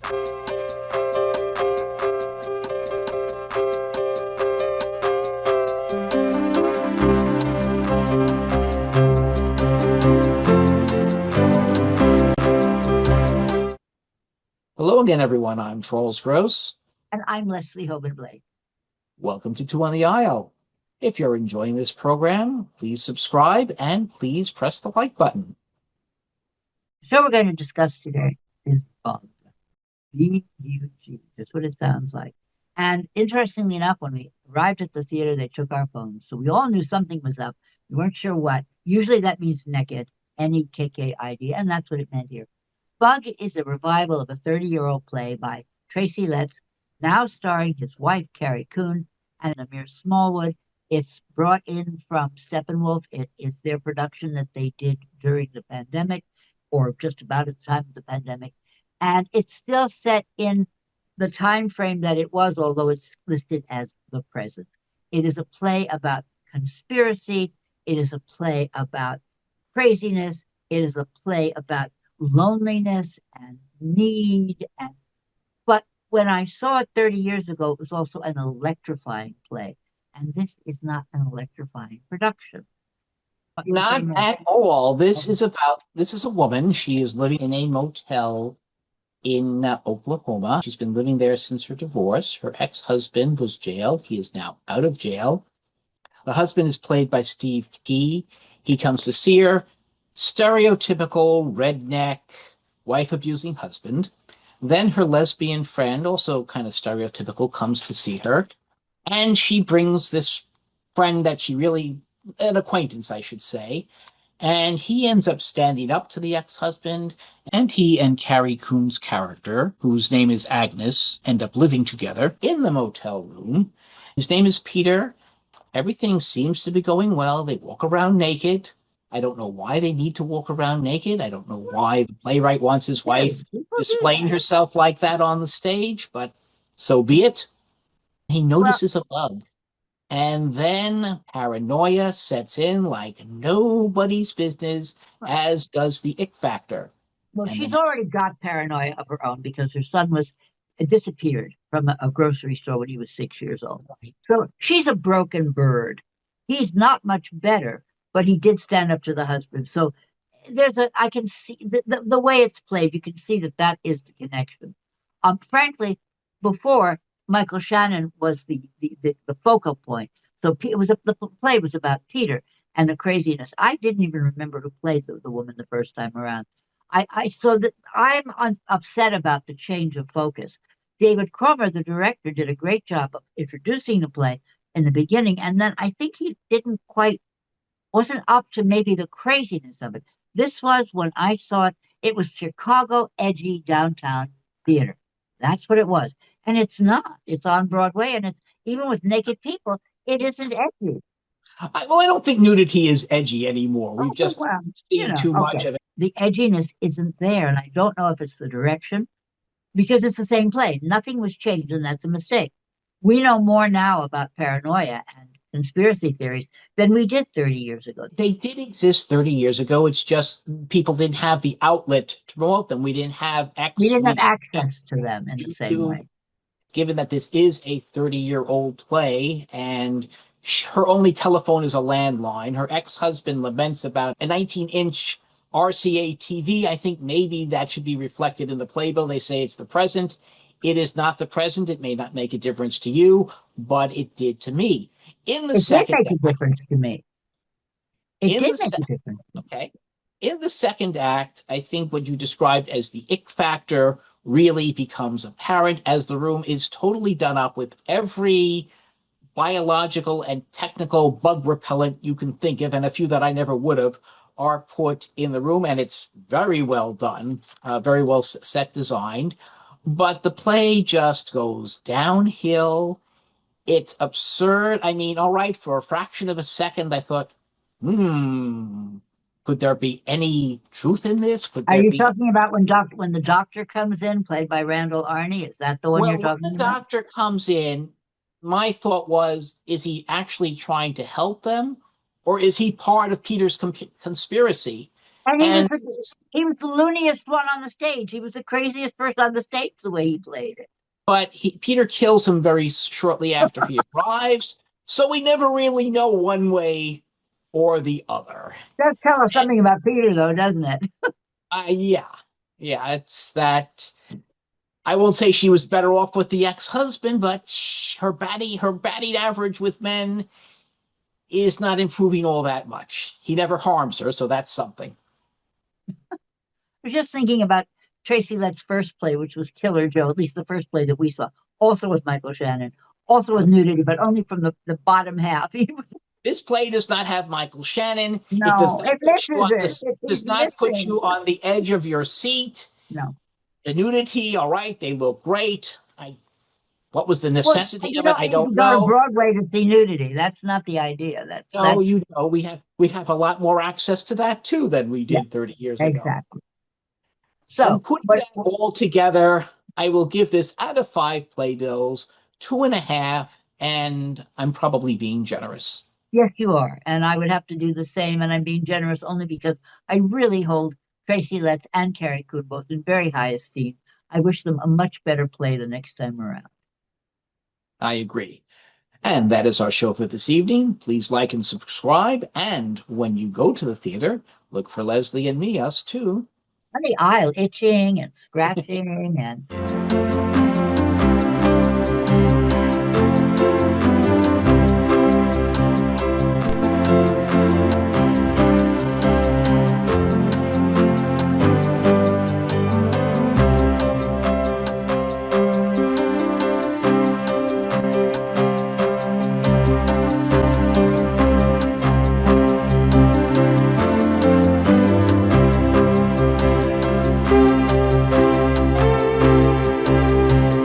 Hello again, everyone. I'm Charles Gross. And I'm Leslie Hoban Blake. Welcome to Two on the Aisle. If you're enjoying this program, please subscribe and please press the like button. The show we're going to discuss today is BUG. B-U-G. That's what it sounds like. And interestingly enough, when we arrived at the theater, they took our phones. So we all knew something was up. We weren't sure what. Usually that means nekkid, Nekkid, and that's what it meant here. BUG is a revival of a 30-year-old play by Tracy Letts, now starring his wife, Carrie Coon, and Amir Smallwood. It's brought in from Steppenwolf. It is their production that they did during the pandemic, or just about at the time of the pandemic. And it's still set in the time frame that it was, although it's listed as the present. It is a play about conspiracy. It is a play about craziness. It is a play about loneliness and need. But when I saw it 30 years ago, it was also an electrifying play. And this is not an electrifying production. Not at all. This is a woman. She is living in a motel in Oklahoma. She's been living there since her divorce. Her ex-husband was jailed. He is now out of jail. The husband is played by Steve Key. He comes to see her. Stereotypical redneck, wife-abusing husband. Then her lesbian friend, also kind of stereotypical, comes to see her. And she brings this friend that she really, an acquaintance, I should say. And he ends up standing up to the ex-husband. And he and Carrie Coon's character, whose name is Agnes, end up living together in the motel room. His name is Peter. Everything seems to be going well. They walk around naked. I don't know why they need to walk around naked. I don't know why the playwright wants his wife displaying herself like that on the stage, but so be it. He notices a bug. And then paranoia sets in like nobody's business, as does the ick factor. Well, And she's then already got paranoia of her own because her son was disappeared from a grocery store when he was 6 years old. So she's a broken bird. He's not much better, but he did stand up to the husband. So I can see the way it's played, you can see that is the connection. Frankly, before Michael Shannon was the focal point. So the play was about Peter and the craziness. I didn't even remember who played the woman the first time around. I so that upset about the change of focus. David Cromer, the director, did a great job of introducing the play in the beginning, and then I think he wasn't up to maybe the craziness of it. This was when I saw it. It was Chicago edgy downtown theater. That's what it was, and it's not. It's on Broadway, and it's even with naked people. It isn't edgy. I don't think nudity is edgy anymore. We've just seen too much of it. The edginess isn't there, and I don't know if it's the direction because it's the same play. Nothing was changed, and that's a mistake. We know more now about paranoia and conspiracy theories than we did 30 years ago. They did exist 30 years ago. It's just people didn't have the outlet to promote them. We didn't have access to them in the same way. Given that this is a 30-year-old play and her only telephone is a landline, her ex-husband laments about a 19-inch RCA TV. I think maybe that should be reflected in the playbill. They say it's the present. It is not the present. It may not make a difference to you, but it did to me. It did make a difference to me. It did make a difference. Okay. In the second act, I think what you described as the ick factor really becomes apparent as the room is totally done up with every biological and technical bug repellent you can think of, and a few that I never would have are put in the room, and it's very well done, very well set designed. But the play just goes downhill. It's absurd. I mean, all right, for a fraction of a second, I thought, could there be any truth in this? Are you talking about when the doctor comes in, played by Randall Arney? Is that the one you're talking about? When the doctor comes in, my thought was, is he actually trying to help them? Or is he part of Peter's conspiracy? And And he was the looniest one on the stage. He was the craziest person on the stage the way he played it. but Peter kills him very shortly after he arrives, so we never really know one way or the other. Does tell us And, something about Peter, though, doesn't it? yeah, yeah, it's that. I won't say she was better off with the ex-husband, but her batting average with men is not improving all that much. He never harms her, so that's something. I was just thinking about Tracy Letts' first play, which was Killer Joe, at least the first play that we saw, also with Michael Shannon, also with nudity, but only from the bottom half. This play does not have Michael Shannon. It does No, not it put you misses on it. this, It's does not put missing. you on the edge of your seat. No. The nudity, all right, they look great. What was the Well, necessity you of it? don't I need to don't go to know. Broadway to see nudity. That's not the idea. No, That's we have a lot more access to that too than we yeah, did 30 years ago. exactly. And So, putting but that all together, I will give this out of 5 playbills, 2.5, and I'm probably being generous. yes, you are. And I would have to do the same. And I'm being generous only because I really hold Tracy Letts and Carrie Coon both in very high esteem. I wish them a much better play the next time around. I agree. And that is our show for this evening. Please like and subscribe. And when you go to the theater, look for Leslie and me, us too. On the aisle, itching and scratching and